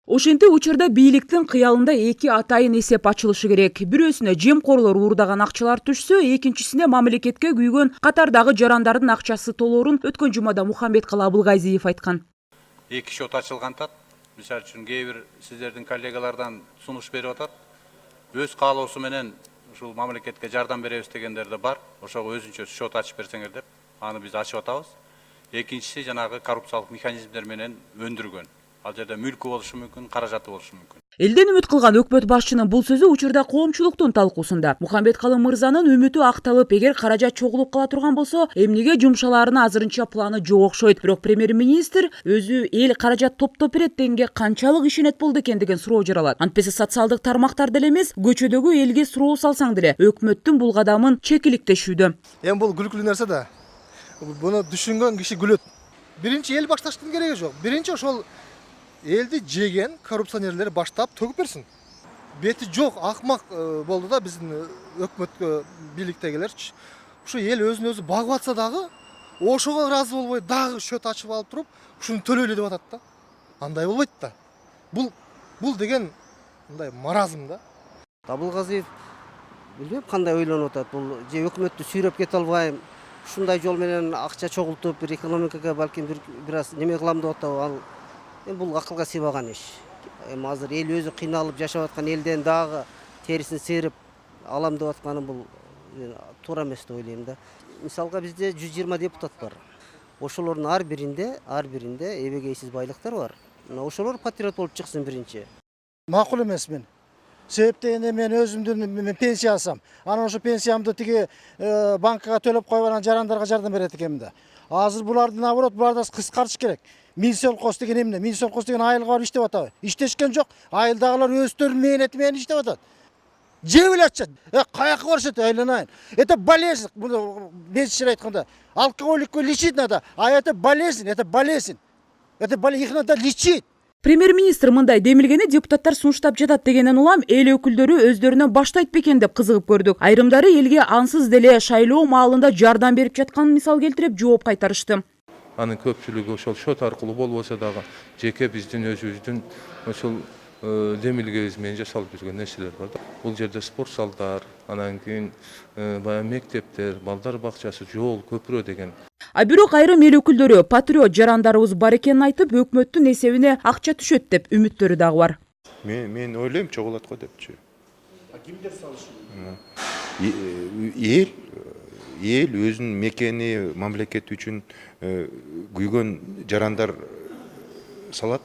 Ошентип учурда бийликтин кыялында эки атайын эсеп ачылышы керек. Бирөөсүнө жемкорлор уурдаган акчалар түшсө, экинчисине мамлекетке күйгөн катардагы жарандардын акчасы толоорун өткөн жумада Мухамбеткалы Абылгазиев айткан. Эки шот ачылган тат. Мисалы үчүн кээ бир сиздердин коллегалардан сунуш берип атат. Өз каалоосу менен ушул мамлекетке жардам беребиз дегендер да бар. Ошого өзүнчө шот ачып берсеңер деп, аны биз ачып атабыз. Экинчиси жанагы коррупциялык механизмдер менен өндүргөн. Ал жерде мүлкү болушу мүмкүн, каражаты болушу мүмкүн. Элден үмүт кылган өкмөт башчынын бул сөзү учурда коомчулуктун талкуусунда. Мухамбеткалы мырзанын үмүтү акталып, эгер каражат чогулуп кала турган болсо, эмнеге жумшалаарына азырынча планы жок окшойт. Бирок премьер-министр өзү эл каражат топтоп берет дегенге канчалык ишенет болду экен деген суроо жаралат. Антпесе социалдык тармактар деле эмес, көчөдөгү элге суроо салсаң деле өкмөттүн бул кадамын чекиликтешүүдө. Эми бул күлкүлүү нерсе да. Буну түшүнгөн киши күлөт. Биринчи эл башташтын кереги жок. Биринчи ошол элди жеген коррупционерлер баштап төгүп берсин. Бети жок, акмак болду да биздин өкмөткө, бийликтегилер. Ушу эл өзүн өзү багып атса дагы, ошого ыраазы болбой дагы шөт ачып алып туруп, ушуну төлөйлү деп атат да. Андай болбойт да. Бул деген мындай маразм да. Абылгазиев билбейм кандай ойлонуп атат. Бул же өкмөттү сүйрөп кете албайм, ушундай жол менен акча чогултуп, бир экономикага балким бир аз неме кылам деп атабы. Бул акылга сыйбаган иш. Эми азыр эл өзү кыйналып жашап аткан элден дагы терисин сыйрып алам деп атканы бул туура эмес деп ойлойм да. Мисалга бизде 120 депутат бар. Ошолордун ар биринде эбегейсиз байлыктар бар. Ошолор патриот болуп чыксын биринчи. Макул эмес мен. Себеп дегенде мен өзүмдүн пенсия алсам, анан ошо пенсиямды тиги банкага төлөп койуп анан жарандарга жардам берет экенмин да. Азыр буларды наоборот, буларды кыскартыш керек. Минсолкос деген эмне? Минсолкос деген айылга барып иштеп атабы? Иштешкен жок. Айылдагылар өздөрүнүн мээнети менен иштеп атат. Жеп эле атышат. Каяка барышат, айланайын. Это болезнь. Медсестер айтканда, алкоголикке лечить надо, а это болезнь, это болезнь. Это болезнь, их надо лечить. Премьер-министр мындай демилгени депутаттар сунуштап жатат дегенден улам эл өкүлдөрү өздөрүнөн баштайт бекен деп кызыгып көрдүк. Айрымдары элге ансыз деле шайлоо маалында жардам берип жатканын мисал келтирип жооп кайтарышты. Анын көпчүлүгү ошол шот аркылуу болбосо дагы жеке биздин өзүбүздүн ошол демилгебиз менен жасалып жүргөн нерселер бар да. Бул жерде спорт залдар, анан кийин баягы мектептер, балдар бакчасы, жол, көпүрө деген. А бирок айрым эл өкүлдөрү патриот жарандарыбыз бар экенин айтып, өкмөттүн эсебине акча түшөт деп үмүттөрү дагы бар. Мен ойлойм чогулат го депчи. Кимдер салышы? Эл өзүнүн мекени, мамлекет үчүн күйгөн жарандар салат.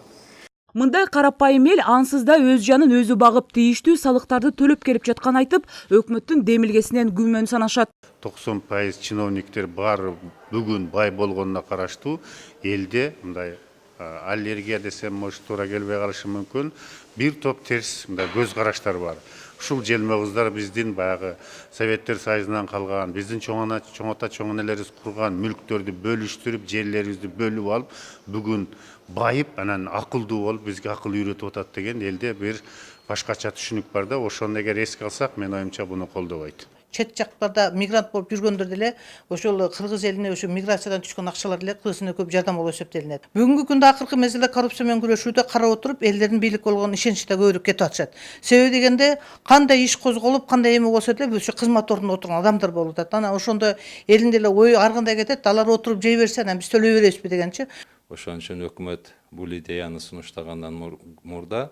Мындай карапайым эл ансызда өз жанын өзү багып, тийиштүү салыктарды төлөп келип жатканын айтып, өкмөттүн демилгесинен күмөн санашат. 90% чиновниктер бар бүгүн бай болгонуна караштуу элде мындай аллергия десем, может туура келбей калышы мүмкүн. Бир топ терс мындай көз караштар бар. Ушул желмегыздар биздин баягы Советтер Союзунан калган, биздин чоң энелерибиз курган мүлктөрдү бөлүштүрүп, жерлерибизди бөлүп алып, бүгүн байып, анан акылдуу болуп, бизге акыл үйрөтүп атат деген элде бир башкача түшүнүк бар да. Ошону эгер эске алсак, мен оюмча буну колдобойт. Чет жактарда мигрант болуп жүргөндөр деле ошол кыргыз элине ошо миграциядан түшкөн акчалар деле кыргызына көп жардам болуп эсептелинет. Бүгүнкү күндө акыркы мезгилде коррупция менен күрөшүүдө карап отуруп, элдердин бийлик болгон ишеничи да көбүрөөк кетип атышат. Себеби дегенде кандай иш козголуп, кандай эме болсо деле ошо кызмат ордунда отурган адамдар болуп атат. Анан ошондо элдин деле ою ар кандай кетет, алар отуруп жей берсе, анан биз төлөй беребизби дегенчи. Ошон үчүн өкмөт бул идеяны сунуштагандан мурда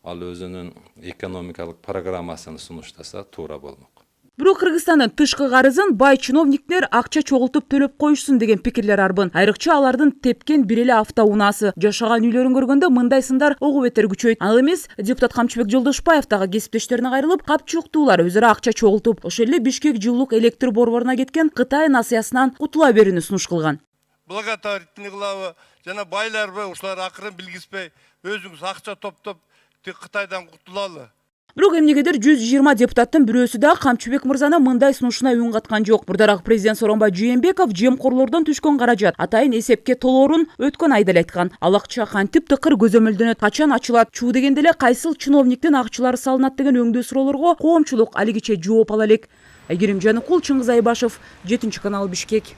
ал өзүнүн экономикалык программасын сунуштаса туура болмок. Бирок Кыргызстандын тышкы карызын бай чиновниктер акча чогултуп төлөп коюшсун деген пикирлер арбын. Айрыкча алардын тепкен бир эле автоунаасы. Жашаган үйлөрүн көргөндө мындай сындар огу бетер күчөйт. Ал эмес, депутат Камчыбек Жолдошбаев дагы кесиптештерине кайрылып, капчыктуулар өзүрө акча чогултуп, ошол эле Бишкек жылуулук электр борборуна кеткен Кытай насыясынан кутула берүүнү сунуш кылган. Благотворительный кылабы, жана байларбы ушулар акырын билгизбей, өзүңүз акча топтоп, Кытайдан кутулалы. Бирок эмнегедир 120 депутаттын бирөөсү да Камчыбек мырзаны мындай сунушуна үн каткан жок. Мурдараак президент Сооронбай Жээнбеков жемкорлордон түшкөн каражат атайын эсепке толоорун өткөн айда эле айткан. Ал акча кантип тыкыр көзөмөлдөнөт, качан ачылат, чуу дегенде эле кайсыл чиновниктин акчалары салынат деген өңдүү суроолорго коомчулук алигиче жооп ала элек. Айгерим Жаныкул, Чыңгыз Айбашев, 7 канал, Бишкек.